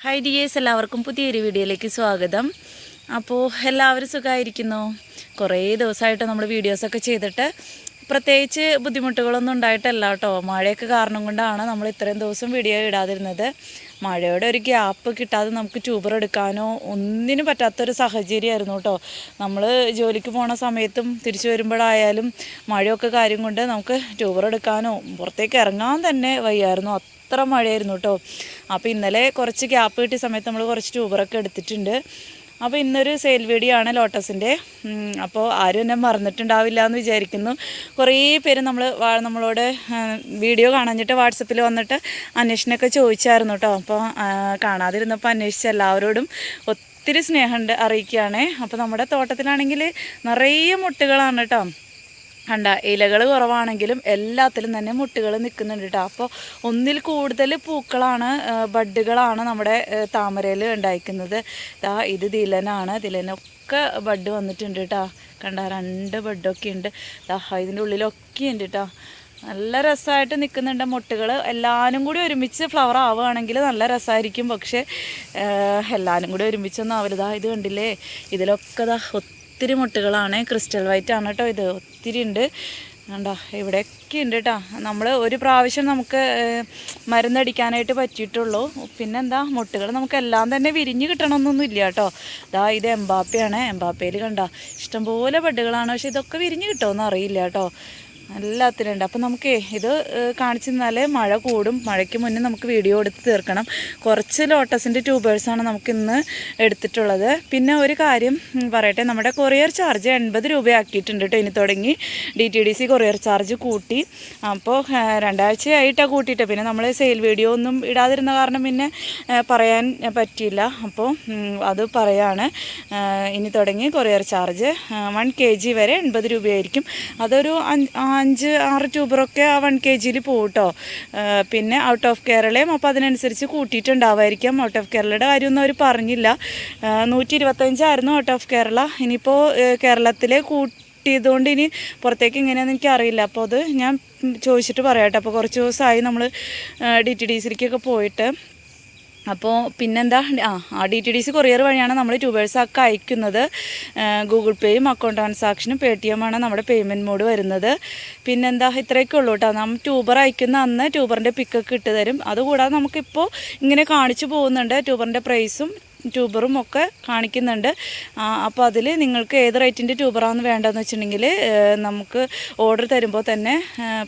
Hi dears, എല്ലാവർക്കും പുതിയൊരു വീഡിയോയിലേക്ക് സ്വാഗതം. അപ്പോൾ എല്ലാവരും സുഖമായിരിക്കുന്നു. കുറേ ദിവസമായിട്ട് നമ്മൾ വീഡിയോസൊക്കെ ചെയ്തിട്ട് പ്രത്യേകിച്ച് ബുദ്ധിമുട്ടുകളൊന്നും ഉണ്ടായിട്ടല്ല കേട്ടോ. മഴയൊക്കെ കാരണം കൊണ്ടാണ് നമ്മൾ ഇത്രയും ദിവസം വീഡിയോ ഇടാതിരുന്നത്. മഴയുടെ ഒരു ഗ്യാപ്പ് കിട്ടാതെ നമുക്ക് ട്യൂബർ എടുക്കാനോ ഒന്നിനും പറ്റാത്തൊരു സാഹചര്യമായിരുന്നു കേട്ടോ. നമ്മൾ ജോലിക്ക് പോണ സമയത്തും തിരിച്ചു വരുമ്പോഴായാലും മഴയൊക്കെ കാര്യം കൊണ്ട് നമുക്ക് ട്യൂബർ എടുക്കാനോ പുറത്തേക്ക് ഇറങ്ങാൻ തന്നെ വയ്യായിരുന്നു. അത്ര മഴയായിരുന്നു കേട്ടോ. അപ്പോൾ ഇന്നലെ കുറച്ച് ഗ്യാപ്പ് കിട്ടിയ സമയത്ത് നമ്മൾ കുറച്ച് ട്യൂബറൊക്കെ എടുത്തിട്ടുണ്ട്. അപ്പോൾ ഇന്നൊരു സെയിൽ വീഡിയോ ആണ് ലോട്ടസിൻ്റെ. അപ്പോൾ ആരും എന്നെ മറന്നിട്ടുണ്ടാവില്ല എന്ന് വിചാരിക്കുന്നു. കുറേ പേര് നമ്മളോട് വീഡിയോ കാണാഞ്ഞിട്ട് വാട്സപ്പിൽ വന്നിട്ട് അന്വേഷണമൊക്കെ ചോദിച്ചായിരുന്നു കേട്ടോ. അപ്പോൾ കാണാതിരുന്നപ്പോൾ അന്വേഷിച്ച എല്ലാവരോടും ഒത്തിരി സ്നേഹമുണ്ട് അറിയിക്കുകയാണേ. അപ്പോൾ നമ്മുടെ തോട്ടത്തിലാണെങ്കിൽ നിറയെ മുട്ടുകളാണ് കേട്ടോ. കണ്ട, ഇലകൾ കുറവാണെങ്കിലും എല്ലാത്തിലും തന്നെ മുട്ടുകൾ നിൽക്കുന്നുണ്ട് കേട്ടോ. അപ്പോൾ ഒന്നിൽ കൂടുതൽ പൂക്കളാണ്, ബഡ്ഡുകളാണ് നമ്മുടെ താമരയിൽ ഉണ്ടായിരിക്കുന്നത്. ഇത് ദിലനാണ്. ദിലനൊക്കെ ബഡ് വന്നിട്ടുണ്ട് കേട്ടോ. കണ്ട, 2 ബഡൊക്കെ ഉണ്ട്. ഇതിൻ്റെ ഉള്ളിലൊക്കെ ഉണ്ട് കേട്ടോ. നല്ല രസമായിട്ട് നിൽക്കുന്നുണ്ട് മുട്ടുകൾ. എല്ലാവരും കൂടി ഒരുമിച്ച് ഫ്ലവർ ആവുകയാണെങ്കിൽ നല്ല രസമായിരിക്കും. പക്ഷേ എല്ലാവരും കൂടി ഒരുമിച്ചൊന്നും ആവില്ല. ഇത് കണ്ടില്ലേ, ഇതിലൊക്കെ ഒത്തിരി മുട്ടുകളാണ്. ക്രിസ്റ്റൽ വൈറ്റ് ആണ് കേട്ടോ. ഇത് ഒത്തിരി ഉണ്ട്. കണ്ടോ, ഇവിടെയൊക്കെ ഉണ്ട് കേട്ടോ. നമ്മൾ ഒരു പ്രാവശ്യം നമുക്ക് മരുന്നടിക്കാനായിട്ട് പറ്റിയിട്ടുള്ളൂ. പിന്നെന്താ, മുട്ടുകൾ നമുക്ക് എല്ലാം തന്നെ വിരിഞ്ഞ് കിട്ടണമെന്നൊന്നും ഇല്ല കേട്ടോ. ഇത് എംബാപ്പയാണ്. എംബാപ്പയിൽ കണ്ടോ ഇഷ്ടംപോലെ ബഡ്ഡുകളാണ്. പക്ഷെ ഇതൊക്കെ വിരിഞ്ഞ് കിട്ടുമെന്ന് അറിയില്ല കേട്ടോ. എല്ലാത്തിനും ഉണ്ട്. അപ്പോൾ നമുക്ക് ഇത് കാണിച്ചു തന്നാൽ മഴ കൂടും. മഴയ്ക്ക് മുന്നേ നമുക്ക് വീഡിയോ എടുത്ത് തീർക്കണം. കുറച്ച് ലോട്ടസിൻ്റെ ട്യൂബേഴ്സാണ് നമുക്കിന്ന് എടുത്തിട്ടുള്ളത്. പിന്നെ ഒരു കാര്യം പറയട്ടെ, നമ്മുടെ കൊറിയർ ചാർജ് 80 രൂപയാക്കിയിട്ടുണ്ട് കേട്ടോ. ഇനി തുടങ്ങി DTDC കൊറിയർ ചാർജ് കൂട്ടി. അപ്പോൾ 2 ആഴ്ചയായിട്ടാണ് കൂട്ടിയിട്ട്. പിന്നെ നമ്മൾ സെയിൽ വീഡിയോ ഒന്നും ഇടാതിരുന്ന കാരണം പിന്നെ പറയാൻ പറ്റിയില്ല. അപ്പോൾ അത് പറയാണ്. ഇനി തുടങ്ങി കൊറിയർ ചാർജ് 1 kg വരെ 80 രൂപയായിരിക്കും. അതൊരു 5-6 ട്യൂബറൊക്കെ 1 kg പോകും കേട്ടോ. പിന്നെ ഔട്ട് ഓഫ് കേരളയും അപ്പോൾ അതിനനുസരിച്ച് കൂട്ടിയിട്ടുണ്ടാവുമായിരിക്കും. ഔട്ട് ഓഫ് കേരളയുടെ കാര്യമൊന്നും അവർ പറഞ്ഞില്ല. 125 ആയിരുന്നു ഔട്ട് ഓഫ് കേരള. ഇനിയിപ്പോൾ കേരളത്തിലെ കൂട്ടിയതുകൊണ്ട് ഇനി പുറത്തേക്ക് എങ്ങനെയാണെന്ന് എനിക്കറിയില്ല. അപ്പോൾ അത് ഞാൻ ചോദിച്ചിട്ട് പറയാം കേട്ടോ. അപ്പോൾ കുറച്ച് ദിവസമായി നമ്മൾ DTDCയിലേക്കൊക്കെ പോയിട്ട്. അപ്പോൾ പിന്നെന്താ, DTDC കൊറിയർ വഴിയാണ് നമ്മൾ ട്യൂബേഴ്സൊക്കെ അയക്കുന്നത്. ഗൂഗിൾ പേയും അക്കൗണ്ട് ട്രാൻസാക്ഷനും Paytm ആണ് നമ്മുടെ പേയ്മെൻറ്റ് മോഡ് വരുന്നത്. പിന്നെന്താ, ഇത്രയൊക്കെ ഉള്ളൂ കേട്ടോ. നമ്മൾ ട്യൂബർ അയക്കുന്ന അന്ന് ട്യൂബറിൻ്റെ പിക്കൊക്കെ ഇട്ട് തരും. അതുകൂടാതെ നമുക്കിപ്പോൾ ഇങ്ങനെ കാണിച്ചു പോകുന്നുണ്ട്. ട്യൂബറിൻ്റെ പ്രൈസും ട്യൂബറും ഒക്കെ കാണിക്കുന്നുണ്ട്. അപ്പോൾ അതിൽ നിങ്ങൾക്ക് ഏത് റേറ്റിൻ്റെ ട്യൂബറാണെന്ന് വേണ്ടതെന്ന് വെച്ചിട്ടുണ്ടെങ്കിൽ നമുക്ക് ഓർഡർ തരുമ്പോൾ തന്നെ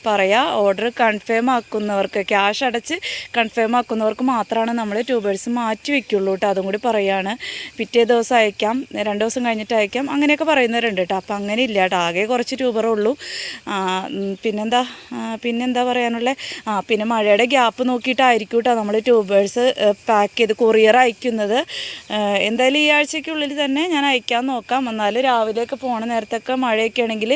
പറയാം. ഓർഡർ കൺഫേം ആക്കുന്നവർക്ക്, ക്യാഷ് അടച്ച് കൺഫേം ആക്കുന്നവർക്ക് മാത്രമാണ് നമ്മൾ ട്യൂബേഴ്സ് മാറ്റി വയ്ക്കുള്ളൂ കേട്ടോ. അതും കൂടി പറയുകയാണ്. പിറ്റേ ദിവസം അയക്കാം, 2 ദിവസം കഴിഞ്ഞിട്ട് അയക്കാം, അങ്ങനെയൊക്കെ പറയുന്നവരുണ്ട് കേട്ടോ. അപ്പോൾ അങ്ങനെ ഇല്ല കേട്ടോ. ആകെ കുറച്ച് ട്യൂബറേ ഉള്ളൂ. പിന്നെന്താ പറയാനുള്ളത്? പിന്നെ മഴയുടെ ഗ്യാപ്പ് നോക്കിയിട്ടായിരിക്കും കേട്ടോ നമ്മൾ ട്യൂബേഴ്സ് പാക്ക് ചെയ്ത് കൊറിയർ അയക്കുന്നത്. എന്തായാലും ഈ ആഴ്ചയ്ക്കുള്ളിൽ തന്നെ ഞാൻ അയക്കാൻ നോക്കാം. എന്നാൽ രാവിലെയൊക്കെ പോണ നേരത്തൊക്കെ മഴയൊക്കെ ആണെങ്കിൽ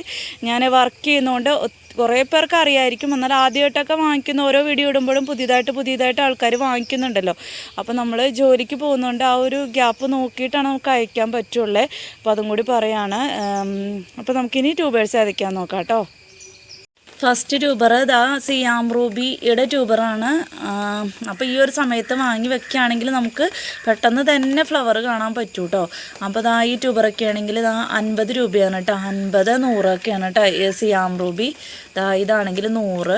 ഞാൻ വർക്ക് ചെയ്യുന്നതുകൊണ്ട് കുറേ പേർക്ക് അറിയായിരിക്കും. എന്നാൽ ആദ്യമായിട്ടൊക്കെ വാങ്ങിക്കുന്ന ഓരോ വീഡിയോ ഇടുമ്പോഴും പുതിയതായിട്ട് ആൾക്കാർ വാങ്ങിക്കുന്നുണ്ടല്ലോ. അപ്പോൾ നമ്മൾ ജോലിക്ക് പോകുന്നതുകൊണ്ട് ആ ഒരു ഗ്യാപ്പ് നോക്കിയിട്ടാണ് നമുക്ക് അയക്കാൻ പറ്റുള്ളൂ. അപ്പോൾ അതും കൂടി പറയാണ്. അപ്പോൾ നമുക്കിനി ട്യൂബേഴ്സ് അയക്കാൻ നോക്കാം കേട്ടോ. ഫസ്റ്റ് ട്യൂബർ സിയാം റൂബിയുടെ ട്യൂബറാണ്. അപ്പോൾ ഈ ഒരു സമയത്ത് വാങ്ങി വെക്കുകയാണെങ്കിൽ നമുക്ക് പെട്ടെന്ന് തന്നെ ഫ്ലവർ കാണാൻ പറ്റും കേട്ടോ. അപ്പോൾ ഈ ട്യൂബറൊക്കെ ആണെങ്കിൽ 50 രൂപയാണ് കേട്ടോ. 50, 100 ഒക്കെയാണ് കേട്ടോ സിയാം റൂബി. ഇതാണെങ്കിൽ 100,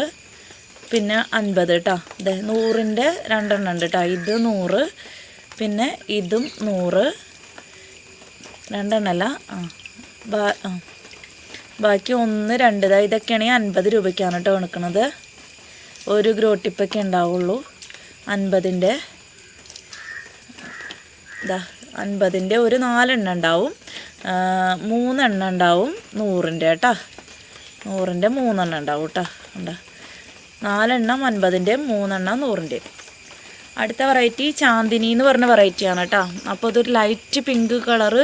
പിന്നെ 50 കേട്ടോ. 100ൻ്റെ 2 എണ്ണം ഉണ്ട് കേട്ടോ. ഇത് 100, പിന്നെ ഇതും 100. 2 എണ്ണമല്ല, ബാക്കി 1, 2 ഇതൊക്കെയാണെങ്കിൽ 50 രൂപയ്ക്കാണ് കേട്ടോ എടുക്കുന്നത്. ഒരു ഗ്രോ ടിപ്പൊക്കെ ഉണ്ടാവുള്ളൂ. 50ൻ്റെ 50ൻ്റെ ഒരു 4 എണ്ണം ഉണ്ടാവും. 3 എണ്ണം ഉണ്ടാവും 100ൻ്റെ കേട്ടോ. 100ൻ്റെ 3 എണ്ണം ഉണ്ടാവും കേട്ടോ. 4 എണ്ണം 50ൻ്റെയും 3 എണ്ണം 100ൻ്റെയും. അടുത്ത വെറൈറ്റി ചാന്ദിനി എന്ന് പറഞ്ഞ വെറൈറ്റിയാണ് കേട്ടോ. അപ്പോൾ അതൊരു ലൈറ്റ് പിങ്ക് കളറ്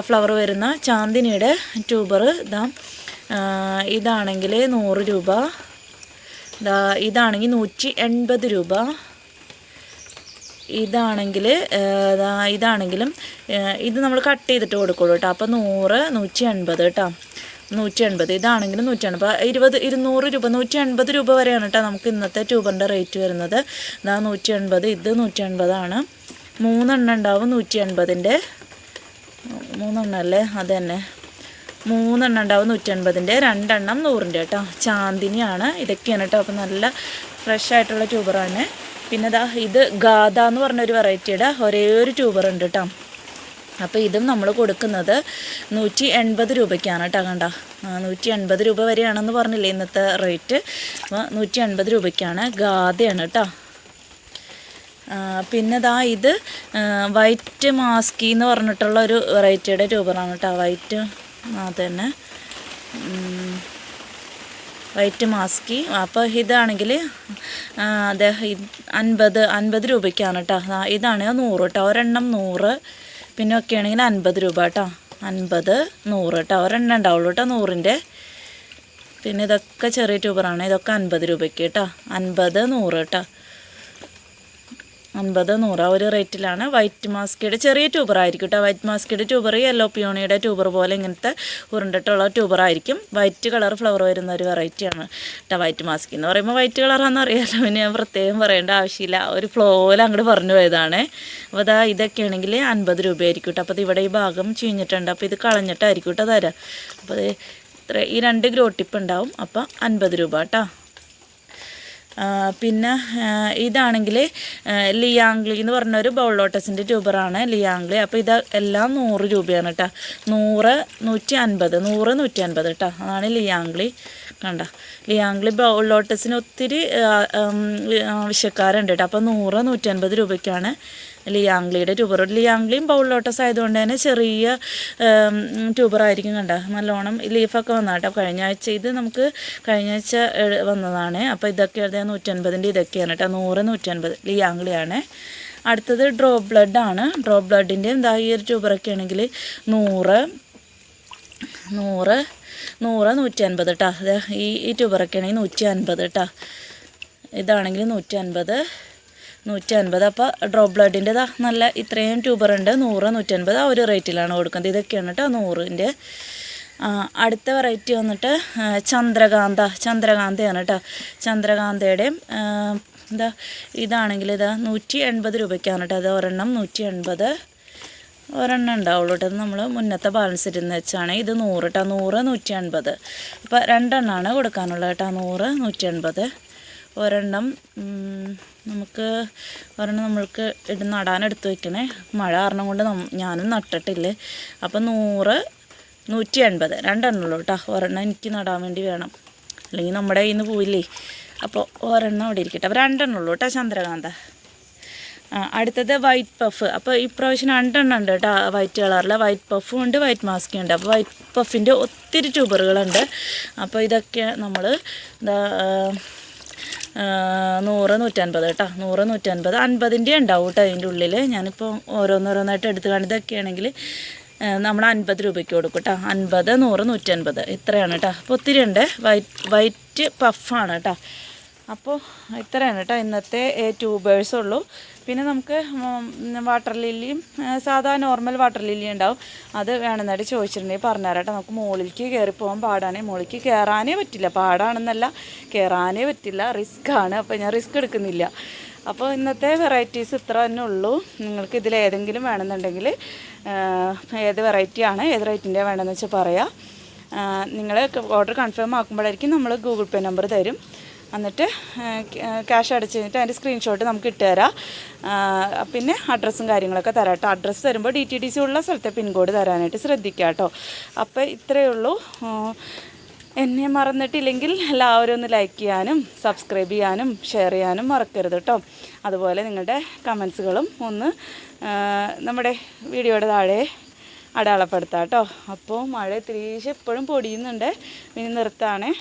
ഫ്ലവർ വരുന്ന ചാന്ദിനിയുടെ ട്യൂബർ. ഇതാണെങ്കിൽ 100 രൂപ. ഇതാണെങ്കിൽ 180 രൂപ. ഇതാണെങ്കിലും ഇത് നമ്മൾ കട്ട് ചെയ്തിട്ട് കൊടുക്കുള്ളൂ കേട്ടോ. അപ്പോൾ 100, 180 കേട്ടോ. 180. ഇതാണെങ്കിലും 180. 200 രൂപ, 180 രൂപ വരെയാണ് കേട്ടോ നമുക്ക് ഇന്നത്തെ ട്യൂബറിൻ്റെ റേറ്റ് വരുന്നത്. ഇതാ 180, ഇത് 180 ആണ്. മൂന്നെണ്ണം ഉണ്ടാവും 180-ൻ്റെ. മൂന്നെണ്ണം അല്ലേ? അത് തന്നെ, 3 ഉണ്ടാവും 180-ൻ്റെ, 2 100-ൻ്റെ കേട്ടോ. ചാന്ദിനിയാണ്. ഇതൊക്കെയാണ് കേട്ടോ. അപ്പോൾ നല്ല ഫ്രഷ് ആയിട്ടുള്ള ട്യൂബറാണ്. പിന്നെ ഇത് ഗാഥ എന്ന് പറഞ്ഞൊരു വെറൈറ്റിയുടെ ഒരേ ഒരു ട്യൂബർ ഉണ്ട് കേട്ടോ. അപ്പോൾ ഇതും നമ്മൾ കൊടുക്കുന്നത് 180 രൂപയ്ക്കാണ് കേട്ടോ. കണ്ട 180 രൂപ വരെയാണെന്ന് പറഞ്ഞില്ലേ ഇന്നത്തെ റേറ്റ്. അപ്പോൾ 180 രൂപയ്ക്കാണ്. ഗാഥയാണ് കേട്ടോ. പിന്നെ ഇത് വൈറ്റ് മാസ്കി എന്ന് പറഞ്ഞിട്ടുള്ള ഒരു വെറൈറ്റിയുടെ ട്യൂബറാണ് കേട്ടോ. വൈറ്റ് അതന്നെ, വൈറ്റ് മാസ്കി. അപ്പോൾ ഇതാണെങ്കിൽ അതെ 50 രൂപയ്ക്കാണ് കേട്ടോ. ഇതാണ് 100 കേട്ടോ. ഒരെണ്ണം 100. പിന്നെ ഒക്കെ ആണെങ്കിൽ 50 രൂപ കേട്ടോ. 50 100 കേട്ടോ. ഒരെണ്ണം ഉണ്ടാവുള്ളൂ കേട്ടോ 100-ൻ്റെ. പിന്നെ ഇതൊക്കെ ചെറിയ ട്യൂബറാണ്. ഇതൊക്കെ 50 രൂപയ്ക്ക് കേട്ടോ. 50 100 കേട്ടോ. 50 100 ഒരു റേറ്റിലാണ്. വൈറ്റ് മാസ്കിയുടെ ചെറിയ ട്യൂബറായിരിക്കും കേട്ടോ. വൈറ്റ് മാസ്കിയുടെ ട്യൂബർ യെല്ലോ പിയോണിയുടെ ട്യൂബർ പോലെ ഇങ്ങനത്തെ ഉരുണ്ടിട്ടുള്ള ട്യൂബറായിരിക്കും. വൈറ്റ് കളർ ഫ്ലവർ വരുന്ന ഒരു വെറൈറ്റിയാണ് കേട്ടോ. വൈറ്റ് മാസ്കി എന്ന് പറയുമ്പോൾ വൈറ്റ് കളറാണെന്ന് അറിയാമല്ലോ, പിന്നെ ഞാൻ പ്രത്യേകം പറയേണ്ട ആവശ്യമില്ല. ഒരു ഫ്ലോയിൽ അങ്ങോട്ട് പറഞ്ഞു പോയതാണ്. അപ്പോൾ ഇതൊക്കെ ആണെങ്കിൽ 50 രൂപയായിരിക്കും കേട്ടോ. അപ്പോൾ ഇവിടെ ഈ ഭാഗം ചീഞ്ഞിട്ടുണ്ട്. അപ്പോൾ ഇത് കളഞ്ഞിട്ടായിരിക്കും കേട്ടോ തരാം. അപ്പോൾ ഈ 2 ഗ്രോ ടിപ്പ് ഉണ്ടാവും. അപ്പോൾ 50 രൂപ കേട്ടോ. പിന്നെ ഇതാണെങ്കിൽ ലിയാംഗ്ലി എന്ന് പറഞ്ഞൊരു ബൗൾ ലോട്ടസിൻ്റെ ട്യൂബറാണ് ലിയാംഗ്ലി. അപ്പോൾ ഇത് എല്ലാം 100 രൂപയാണ് കേട്ടോ. 100 150 100 150 കേട്ടോ. അതാണ് ലിയാംഗ്ലി. കണ്ട ലിയാംഗ്ലി ബൗൾ ലോട്ടസിന് ഒത്തിരി ആവശ്യക്കാരുണ്ട് കേട്ടോ. അപ്പോൾ 100 150 രൂപയ്ക്കാണ് ലിയാംഗ്ലിയുടെ ട്യൂബർ. ലിയാംഗ്ലിയും ബൗൾ ലോട്ടസ് ആയതുകൊണ്ട് തന്നെ ചെറിയ ട്യൂബറായിരിക്കും. കണ്ട നല്ലോണം ലീഫൊക്കെ വന്നാട്ടോ. കഴിഞ്ഞ ആഴ്ച വന്നതാണ്. അപ്പോൾ ഇതൊക്കെ 150-ൻ്റെ ഇതൊക്കെയാണ് കേട്ടോ. 100 150 ലിയാംഗ്ലിയാണ്. അടുത്തത് ഡ്രോപ്പ് ബ്ലഡ് ആണ്. ഡ്രോപ്പ് ബ്ലഡിൻ്റെ ഈ ഒരു ട്യൂബറൊക്കെ ആണെങ്കിൽ 100 150 കേട്ടോ. ഈ ട്യൂബറൊക്കെ ആണെങ്കിൽ 150 കേട്ടോ. ഇതാണെങ്കിൽ 150. അപ്പോൾ ഡ്രോപ്പ് ബ്ലഡിൻ്റെ നല്ല ഇത്രയും ട്യൂബറുണ്ട്. 100 150 ആ ഒരു റേറ്റിലാണ് കൊടുക്കുന്നത്. ഇതൊക്കെയാണ് കേട്ടോ 100-ൻ്റെ. അടുത്ത വെറൈറ്റി വന്നിട്ട് ചന്ദ്രകാന്തയാണ് കേട്ടോ. ചന്ദ്രകാന്തയുടെയും ഇതാണെങ്കിൽ 180 രൂപയ്ക്കാണ് കേട്ടോ. അത് ഒരെണ്ണം 180. ഒരെണ്ണം ഉണ്ടാവുള്ളൂ കേട്ടോ. അത് നമ്മൾ മുന്നത്തെ ബാലൻസ് ഇരുന്ന് വെച്ചാണ്. ഇത് 100 കേട്ടോ. 100 150. അപ്പോൾ 2 എണ്ണമാണ് കൊടുക്കാനുള്ളത് കേട്ടോ. 100 150. ഒരെണ്ണം നമ്മൾക്ക് നടാനെടുത്ത് വയ്ക്കണേ. മഴ കാരണം കൊണ്ട് ഞാനും നട്ടിട്ടില്ലേ. അപ്പോൾ 100 180 2 ഉള്ളൂ കേട്ടോ. ഒരെണ്ണം എനിക്ക് നടാൻ വേണ്ടി വേണം, അല്ലെങ്കിൽ നമ്മുടെ കയ്യിൽ നിന്ന് പോയില്ലേ. അപ്പോൾ ഒരെണ്ണം അവിടെ ഇരിക്കട്ടെ. അപ്പോൾ 2 ഉള്ളൂ കേട്ടോ ചന്ദ്രകാന്ത. അടുത്തത് വൈറ്റ് പഫ്. അപ്പോൾ ഇപ്രാവശ്യം 2 ഉണ്ട് കേട്ടോ വൈറ്റ് കളറിൽ. വൈറ്റ് പഫും ഉണ്ട്, വൈറ്റ് മാസ്കും ഉണ്ട്. അപ്പോൾ വൈറ്റ് പഫിൻ്റെ ഒത്തിരി ട്യൂബറുകളുണ്ട്. അപ്പോൾ ഇതൊക്കെ നമ്മൾ 100 150 കേട്ടോ. 100 150 50-ൻ്റെ ഉണ്ടാവും കേട്ടോ അതിൻ്റെ ഉള്ളിൽ. ഞാനിപ്പോൾ ഓരോന്നോരോന്നായിട്ട് എടുത്ത് കാണിതൊക്കെയാണെങ്കിൽ നമ്മൾ 50 രൂപയ്ക്ക് കൊടുക്കും കേട്ടോ. 50 100 150 ഇത്രയാണ് കേട്ടോ. അപ്പോൾ ഒത്തിരി ഉണ്ട്. വൈറ്റ് പഫാണ് കേട്ടോ. അപ്പോൾ ഇത്രയാണ് കേട്ടോ ഇന്നത്തെ ട്യൂബേഴ്സ് ഉള്ളൂ. പിന്നെ നമുക്ക് വാട്ടർ ലില്ലിയും സാധാ നോർമൽ വാട്ടർ ലില്ലി ഉണ്ടാവും. അത് വേണമെന്നായിട്ട് ചോദിച്ചിട്ടുണ്ടെങ്കിൽ പറഞ്ഞുതരാം കേട്ടോ. നമുക്ക് മുകളിലേക്ക് കയറി പോകാൻ പാടാണ്. മുകളിലേക്ക് കയറാനേ പറ്റില്ല. പാടാണെന്നല്ല, കയറാനേ പറ്റില്ല, റിസ്ക്കാണ്. അപ്പോൾ ഞാൻ റിസ്ക് എടുക്കുന്നില്ല. അപ്പോൾ ഇന്നത്തെ വെറൈറ്റീസ് ഇത്ര തന്നെ ഉള്ളൂ. നിങ്ങൾക്ക് ഇതിലേതെങ്കിലും വേണമെന്നുണ്ടെങ്കിൽ ഏത് വെറൈറ്റിയാണ്, ഏത് റേറ്റിൻ്റെ വേണമെന്ന് വെച്ചാൽ പറയാം. നിങ്ങൾ ഓർഡർ കൺഫേം ആക്കുമ്പോഴായിരിക്കും നമ്മൾ ഗൂഗിൾ പേ നമ്പർ തരും. എന്നിട്ട് ക്യാഷ് അടച്ച് കഴിഞ്ഞിട്ട് അതിൻ്റെ സ്ക്രീൻഷോട്ട് നമുക്ക് ഇട്ട് തരാം. പിന്നെ അഡ്രസ്സും കാര്യങ്ങളൊക്കെ തരാം കേട്ടോ. അഡ്രസ്സ് തരുമ്പോൾ DTDC ഉള്ള സ്ഥലത്തെ പിൻകോഡ് തരാനായിട്ട് ശ്രദ്ധിക്കുക കേട്ടോ. അപ്പോൾ ഇത്രയേ ഉള്ളൂ. എന്നെ മറന്നിട്ടില്ലെങ്കിൽ എല്ലാവരും ഒന്ന് ലൈക്ക് ചെയ്യാനും സബ്സ്ക്രൈബ് ചെയ്യാനും ഷെയർ ചെയ്യാനും മറക്കരുത് കേട്ടോ. അതുപോലെ നിങ്ങളുടെ കമൻസുകളും ഒന്ന് നമ്മുടെ വീഡിയോയുടെ താഴെ അടയാളപ്പെടുത്താം കേട്ടോ. അപ്പോൾ മഴ തിരിച്ച് എപ്പോഴും പൊടിയുന്നുണ്ട്. ഇനി നിർത്താണേ.